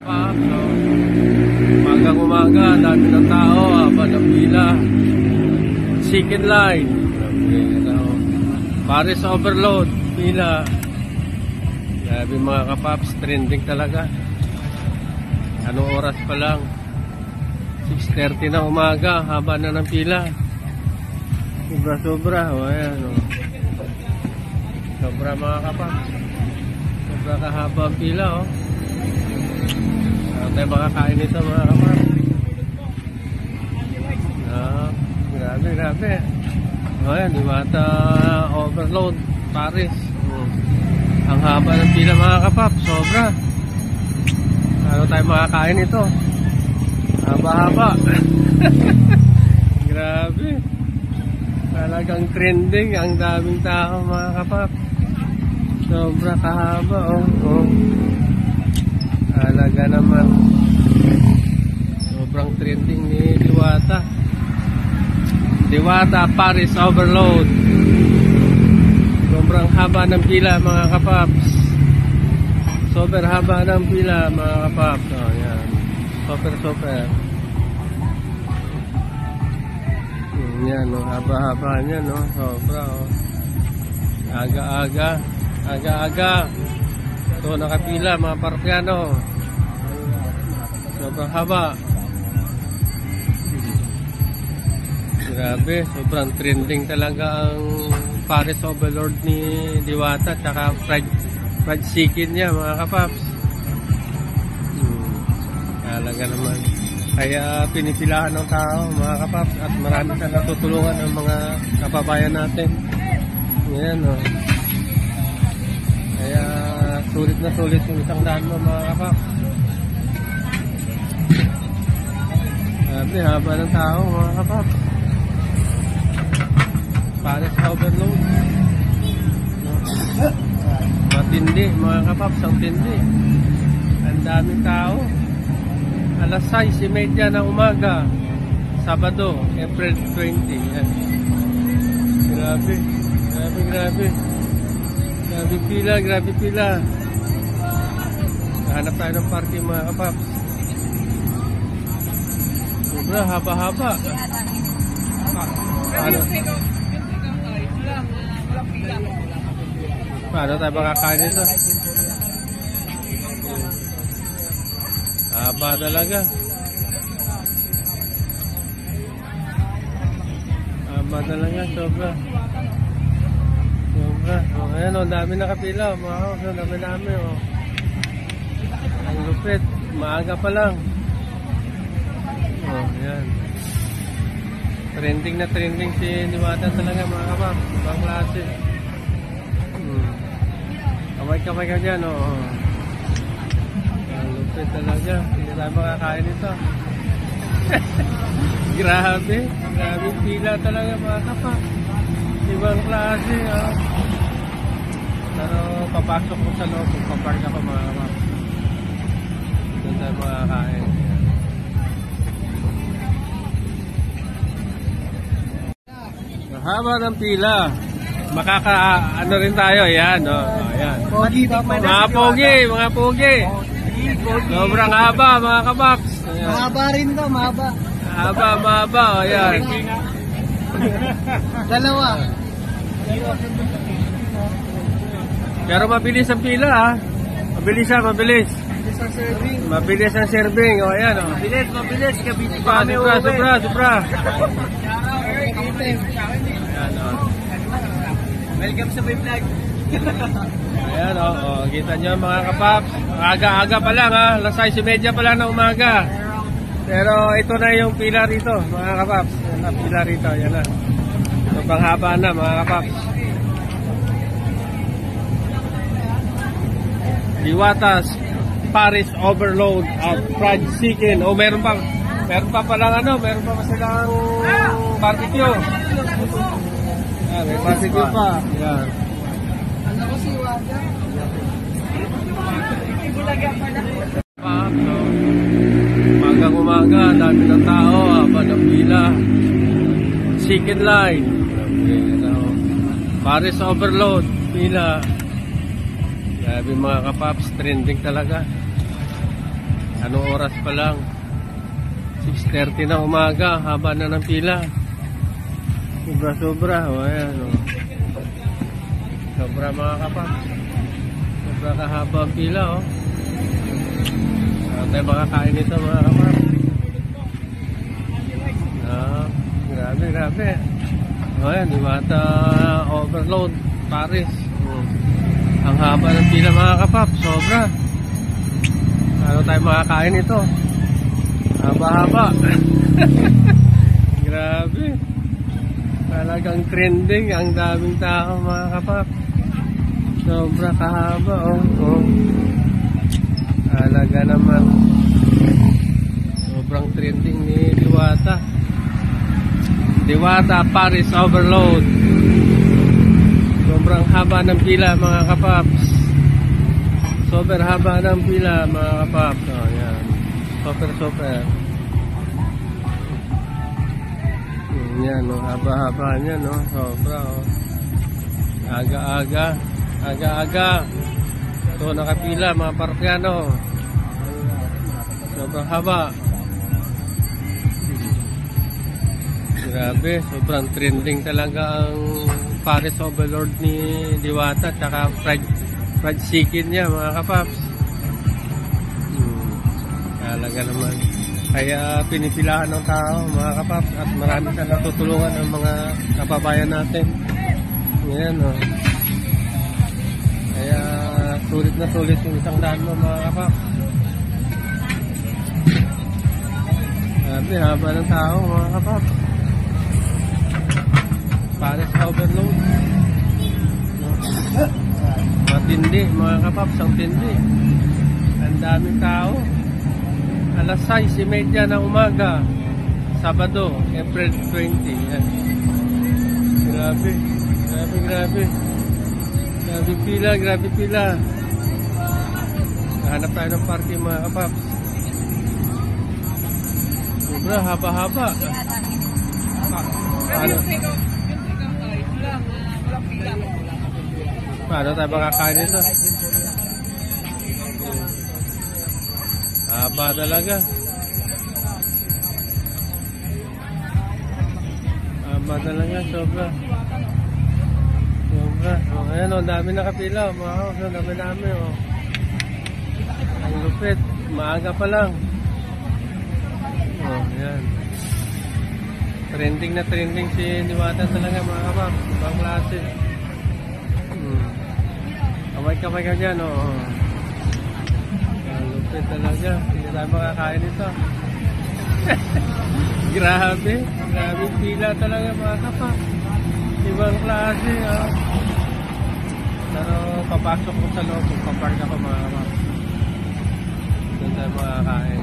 So, umagang-umaga, dami ng tao, haba ng pila. Chicken line. Paris overload, pila. Grabe mga kapaps, trending talaga. Anong oras pa lang? 6:30 na umaga, haba na ng pila. Sobra-sobra. O ayan o. Sobra mga kapaps. Sobra kahaba ang pila o. Ano tayo makakain nito mga kapaps? Grabe, grabe. O ayan, Diwata overload, Paris. Ang haba ng pila mga kapaps, sobra. Ano tayo makakain ito? Haba-haba. Grabe. Talagang trending. Ang daming tao mga kapap. Sobra kahaba. Talaga naman. Sobrang trending ni Diwata. Diwata Paris overload. Sobrang haba ng pila mga kapaps. Sobrang haba ng pila mga kapaps. Oh, yan. Super. Yan, no? Haba-haba niya, no? Sobra, oh. Aga-aga. Ito, nakapila, mga parkyan, sobrang haba. Grabe, sobrang trending talaga ang Paris overload ni Diwata, tsaka fried chicken niya, mga kapaps. Talaga naman. Kaya pinipilahan ng tao mga kapaps at marami na natutulungan ng mga kababayan natin. Ayan o. Kaya sulit na sulit yung isang daan mo mga kapaps. Sabi, haba ng tao mga kapaps. Paris overload. Matindi mga kapaps, ang tindi. Ang daming tao. Alas 6:30 ng umaga, Sabado, April 20. Yan. Grabe. Grabe pila. Hanap tayo ng parking mga kapaps. Sobra, haba-haba. Paano tayo makakain ito? Haba talaga. Sobra. O, ayan o, dami nakapila. Mga o, dami o. Ang lupit. Maaga pa lang. O, ayan. Trending na trending si Diwata talaga mga kapap. Ibang klase. Kamay ka dyan o. Talaga, hindi tayo makakain ito. Grabe pila talaga mga kapa. Ibang klase Pero papasok ko sa loob, papark ako mga kapa. Hindi tayo makakain. Mahaba ng pila. Ano rin tayo, ayan ayan. Mga pogi. Sobrang haba mga kapaps. Mahaba rin to, mahaba. Mahaba, ayan. Dalawa. Pero mabilis ang pila Mabilis. Mabilis ang serving. O ayan Mabilis. Sobra. Ayan Welcome sa my vlog. Ayan kita nyo mga kapaps. Aga pa lang alas 6:30 pa lang ng umaga. Pero ito na yung pila rito mga kapaps. Yan na pila rito, yan na. Sobrang haba na mga kapaps. Diwata's Paris overload at fried chicken. Meron pa palang meron pa silang barbecue. May barbecue pa. Yan. Umagang-umaga, dami ng tao, haba ng pila. Chicken line. Paris overload, pila. Grabe mga kapaps, trending talaga. Anong oras pa lang? 6:30 na umaga, haba na ng pila. Sobra-sobra, o ayan o. Sobra mga kapaps. Sobra kahaba ang pila o. Ano tayo makakain nito mga kapaps? Grabe, grabe. O ayan, Diwata overload, Paris. Ang haba ng pila mga kapaps, sobra. Ano tayo makakain nito? Haba-haba. Grabe. Talagang trending. Ang daming tao mga kapap. Sobra kahaba. Oh. Talaga naman. Sobrang trending ni Diwata. Diwata Paris overload. Sobrang haba ng pila mga kapaps. Sobrang haba ng pila mga kapaps. Oh, yan. Super. Yan, no? Haba-haba niya, no? Sobra, oh. Aga-aga. Ito, nakapila, mga parkano. Sobrang haba. Grabe, sobrang trending talaga ang Paris Overlord ni Diwata, tsaka fried chicken niya, mga kapaps. Talaga naman. Kaya pinipilahan ng tao mga kapaps at marami na natutulungan ng mga kababayan natin. Ayan o. Kaya sulit na sulit yung 100 mo mga kapaps. Sabi haba ng tao mga kapaps. Paris overload. Matindi mga kapaps, ang tindi. Ang daming tao. Alas 6:30 ng umaga, Sabado, April 20. Yan. Grabe. Grabe pila. Nahanap tayo ng parking mga kapaps. Sobra, haba-haba. Paano tayo makakain nito? Haba talaga. Sobra. Oh, ayan o, dami nakapila. Mga house, dami o. Ang lupit. Maaga pa lang. Oh, ayan. Trending na trending si Diwata talaga mga kapap. Ibang klase. Kamay ka dyan o. Lupit talaga. Hindi tayo makakain ito. Grabe pila talaga mga kapa. Ibang klase. Pero papasok ko sa loob. Papark ako mga kapa. Doon tayo makakain.